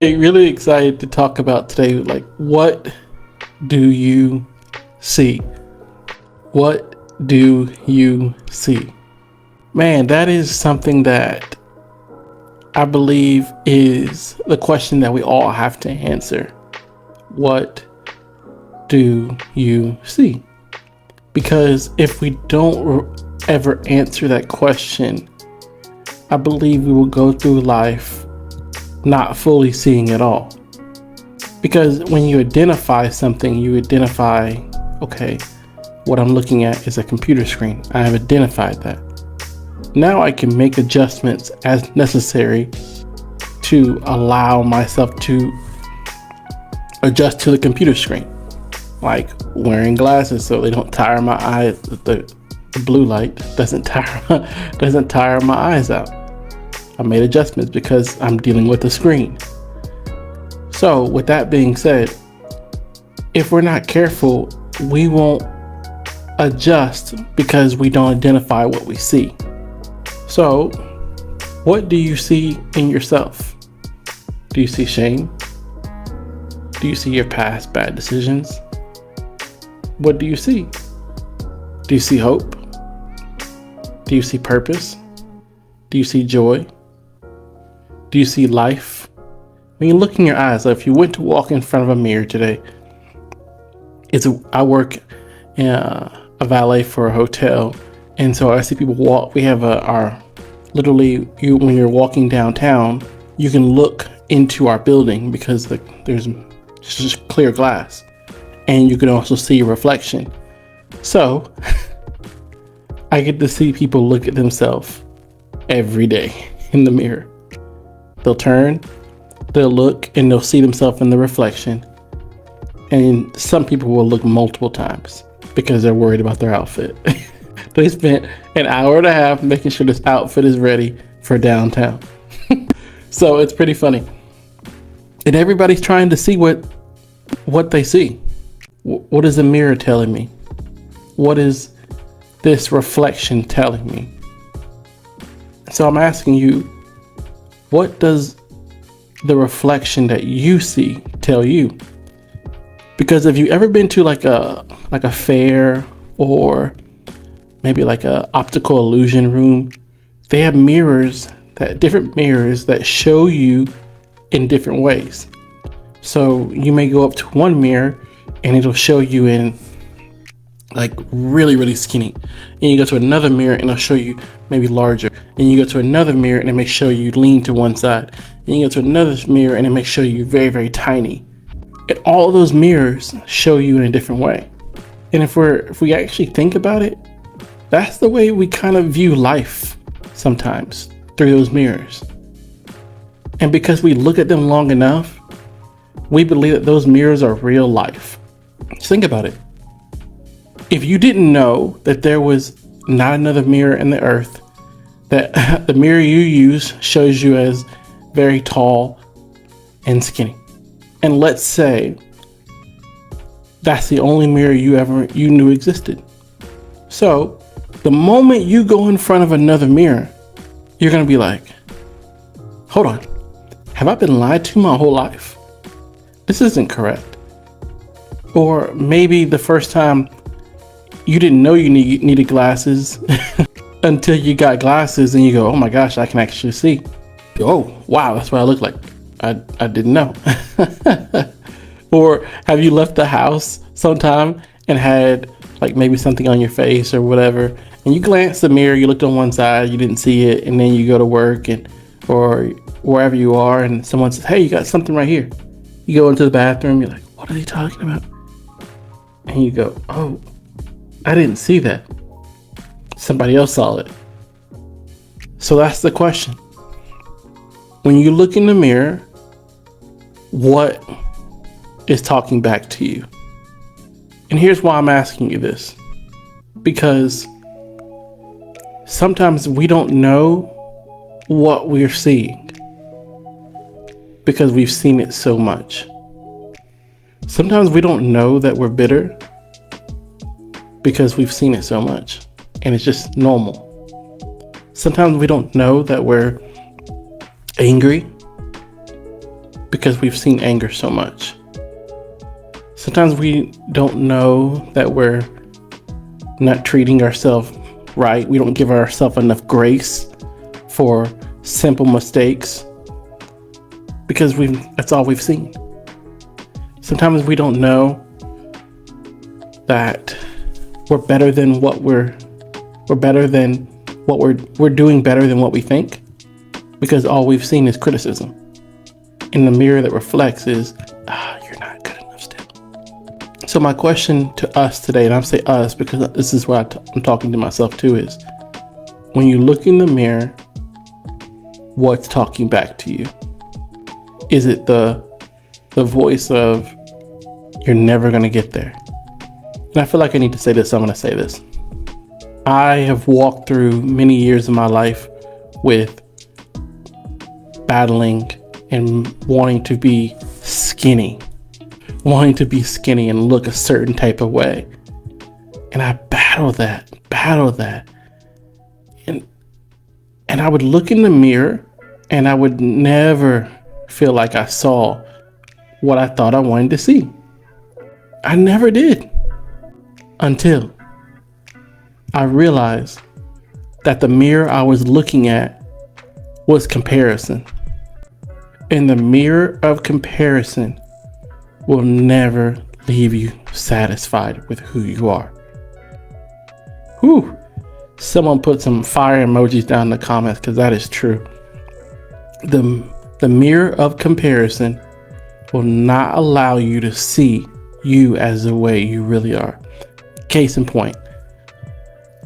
Really excited to talk about today. Like, what do you see? What do you see? Man, that is something that I believe is the question that we all have to answer. What do you see? Because if we don't ever answer that question, I believe we will go through life not fully seeing it all. Because when you identify something, you identify, okay, what I'm looking at is a computer screen. I have identified that. Now I can make adjustments as necessary to allow myself to adjust to the computer screen. Like wearing glasses so they don't tire my eyes. The blue light doesn't tire my eyes out. I made adjustments because I'm dealing with a screen. So with that being said, if we're not careful, we won't adjust because we don't identify what we see. So what do you see in yourself? Do you see shame? Do you see your past bad decisions? What do you see? Do you see hope? Do you see purpose? Do you see joy? Do you see life? When you look in your eyes, like if you went to walk in front of a mirror today, I work in a valet for a hotel, and so I see people walk. We have when you're walking downtown, you can look into our building because there's just clear glass, and you can also see a reflection. So I get to see people look at themselves every day in the mirror. They'll turn, they'll look, and they'll see themselves in the reflection. And some people will look multiple times because they're worried about their outfit. They spent an hour and a half making sure this outfit is ready for downtown. So it's pretty funny. And everybody's trying to see what they see. What is the mirror telling me? What is this reflection telling me? So I'm asking you, what does the reflection that you see tell you? Because if you ever been to like a fair or maybe like a optical illusion room, they have different mirrors that show you in different ways. So you may go up to one mirror and it'll show you in like really, really skinny. And you go to another mirror and it'll show you maybe larger. And you go to another mirror and it may show you lean to one side. And you go to another mirror and it may show you very, very tiny. And all of those mirrors show you in a different way. And if we actually think about it, that's the way we kind of view life sometimes, through those mirrors. And because we look at them long enough, we believe that those mirrors are real life. Just think about it. If you didn't know that there was not another mirror in the earth, that the mirror you use shows you as very tall and skinny. And let's say that's the only mirror you knew existed. So the moment you go in front of another mirror, you're going to be like, hold on, have I been lied to my whole life? This isn't correct. Or maybe the first time you didn't know you needed glasses until you got glasses and you go, oh my gosh, I can actually see. Oh, wow, that's what I look like. I didn't know. Or have you left the house sometime and had like maybe something on your face or whatever, and you glanced in the mirror, you looked on one side, you didn't see it, and then you go to work or wherever you are and someone says, hey, you got something right here. You go into the bathroom, you're like, what are they talking about? And you go, oh, I didn't see that. Somebody else saw it. So that's the question. When you look in the mirror, what is talking back to you? And here's why I'm asking you this. Because sometimes we don't know what we're seeing because we've seen it so much. Sometimes we don't know that we're bitter because we've seen it so much and it's just normal. Sometimes we don't know that we're angry because we've seen anger so much. Sometimes we don't know that we're not treating ourselves right. We don't give ourselves enough grace for simple mistakes because that's all we've seen. Sometimes we don't know that we're better than what we're doing better than what we think, because all we've seen is criticism. And the mirror that reflects is, you're not good enough still. So my question to us today, and I'm saying us because this is what I'm talking to myself too, is when you look in the mirror, what's talking back to you? Is it the voice of, you're never going to get there? And I feel like I need to say this, so I'm going to say this. I have walked through many years of my life with battling and wanting to be skinny and look a certain type of way. And I battled that. And I would look in the mirror and I would never feel like I saw what I thought I wanted to see. I never did, until I realized that the mirror I was looking at was comparison. And the mirror of comparison will never leave you satisfied with who you are. Whew. Someone put some fire emojis down in the comments, because that is true. The mirror of comparison will not allow you to see you as the way you really are. Case in point,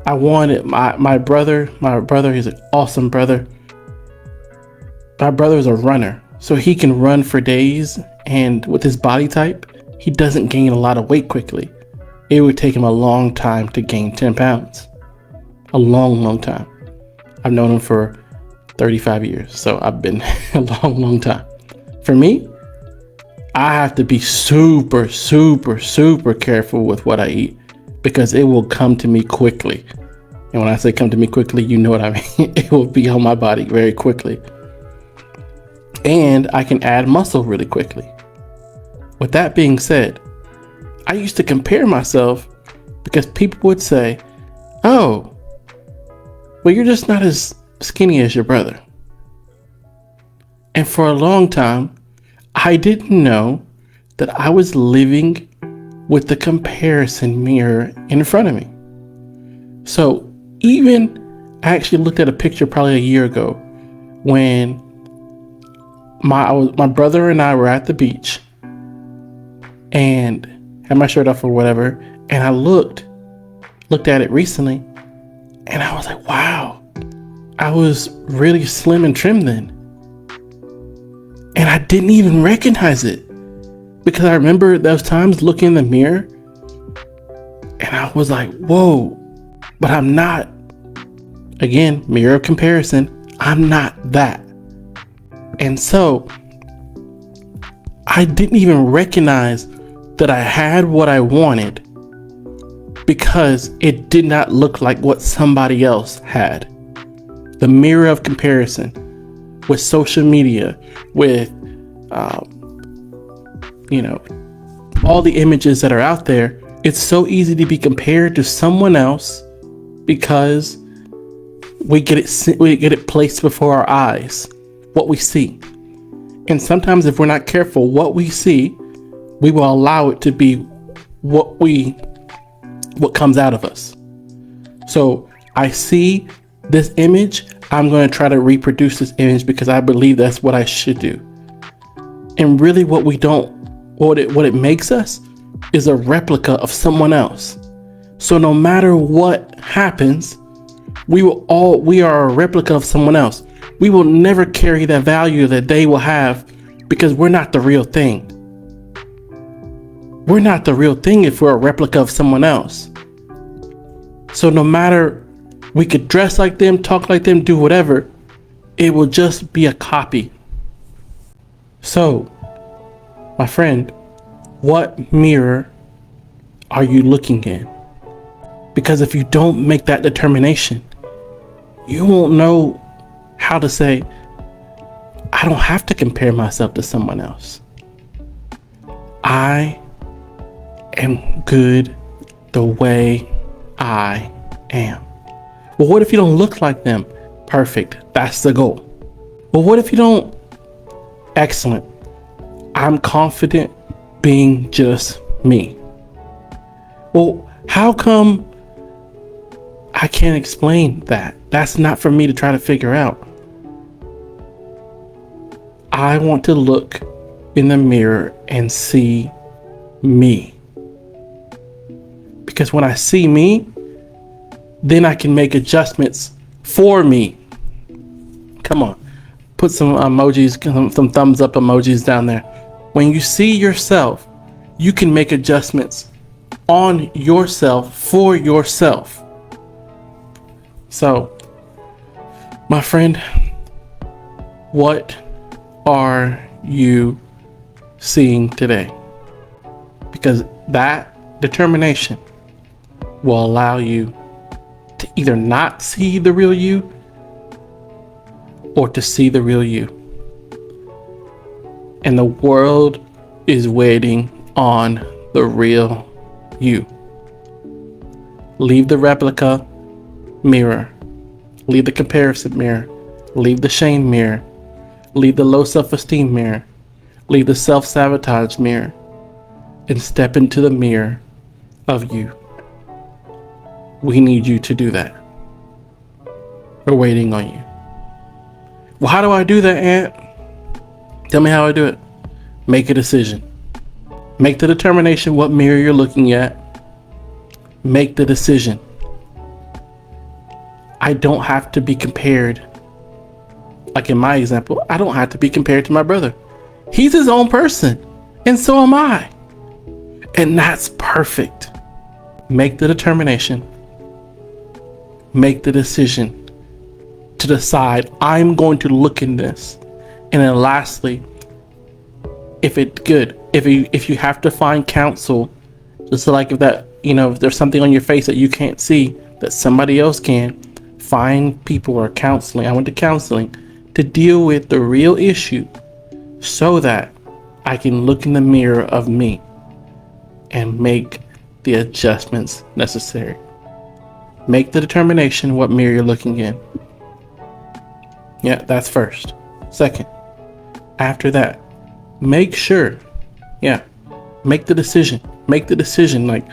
I wanted my brother, he's an awesome brother. My brother is a runner, so he can run for days, and with his body type, he doesn't gain a lot of weight quickly. It would take him a long time to gain 10 pounds. A long time. I've known him for 35 years, so I've been a long time. For me, I have to be super careful with what I eat, because it will come to me quickly. And when I say come to me quickly, you know what I mean. It will be on my body very quickly. And I can add muscle really quickly. With that being said, I used to compare myself because people would say, oh, well, you're just not as skinny as your brother. And for a long time, I didn't know that I was living with the comparison mirror in front of me. So I actually looked at a picture probably a year ago when my brother and I were at the beach and had my shirt off or whatever, and I looked at it recently, and I was like, wow, I was really slim and trim then. And I didn't even recognize it, because I remember those times looking in the mirror and I was like, whoa, but I'm not. Again, mirror of comparison, I'm not that. And so I didn't even recognize that I had what I wanted because it did not look like what somebody else had. The mirror of comparison with social media, with, all the images that are out there. It's so easy to be compared to someone else because we get it placed before our eyes, what we see. And sometimes if we're not careful, what we see, we will allow it to be what comes out of us. So I see this image, I'm going to try to reproduce this image because I believe that's what I should do. And really what it makes us is a replica of someone else. So no matter what happens, we are a replica of someone else. We will never carry that value that they will have because we're not the real thing. We're not the real thing if we're a replica of someone else. So no matter, we could dress like them, talk like them, do whatever, it will just be a copy. So, my friend, what mirror are you looking in? Because if you don't make that determination, you won't know how to say, I don't have to compare myself to someone else. I am good the way I am. Well, what if you don't look like them? Perfect. That's the goal. Well, what if you don't? Excellent. I'm confident being just me. Well, how come I can't explain that? That's not for me to try to figure out. I want to look in the mirror and see me. Because when I see me, then I can make adjustments for me. Come on, put some emojis, some thumbs up emojis down there. When you see yourself, you can make adjustments on yourself for yourself. So, my friend, what are you seeing today? Because that determination will allow you to either not see the real you or to see the real you. And the world is waiting on the real you. Leave the replica mirror. Leave the comparison mirror. Leave the shame mirror. Leave the low self-esteem mirror. Leave the self-sabotage mirror. And step into the mirror of you. We need you to do that. We're waiting on you. Well, how do I do that, Ant? Tell me how I do it. Make a decision. Make the determination what mirror you're looking at. Make the decision. I don't have to be compared. Like in my example, I don't have to be compared to my brother. He's his own person, and so am I. And that's perfect. Make the determination. Make the decision to decide, I'm going to look in this. And then lastly, if it's good, if you have to find counsel, just like if that, if there's something on your face that you can't see that somebody else can, find people or counseling. I went to counseling to deal with the real issue so that I can look in the mirror of me and make the adjustments necessary. Make the determination what mirror you're looking in. Yeah, that's first. Second, after that, make sure, make the decision. Make the decision like,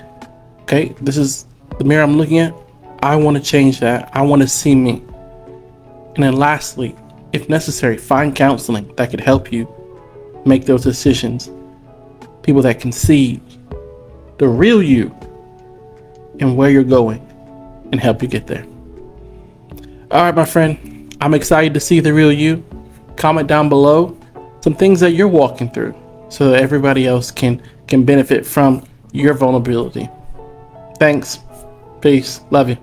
okay, this is the mirror I'm looking at. I want to change that. I want to see me. And then lastly, if necessary, find counseling that could help you make those decisions. People that can see the real you and where you're going and help you get there. All right, my friend, I'm excited to see the real you. Comment down below some things that you're walking through so that everybody else can benefit from your vulnerability. Thanks. Peace. Love you.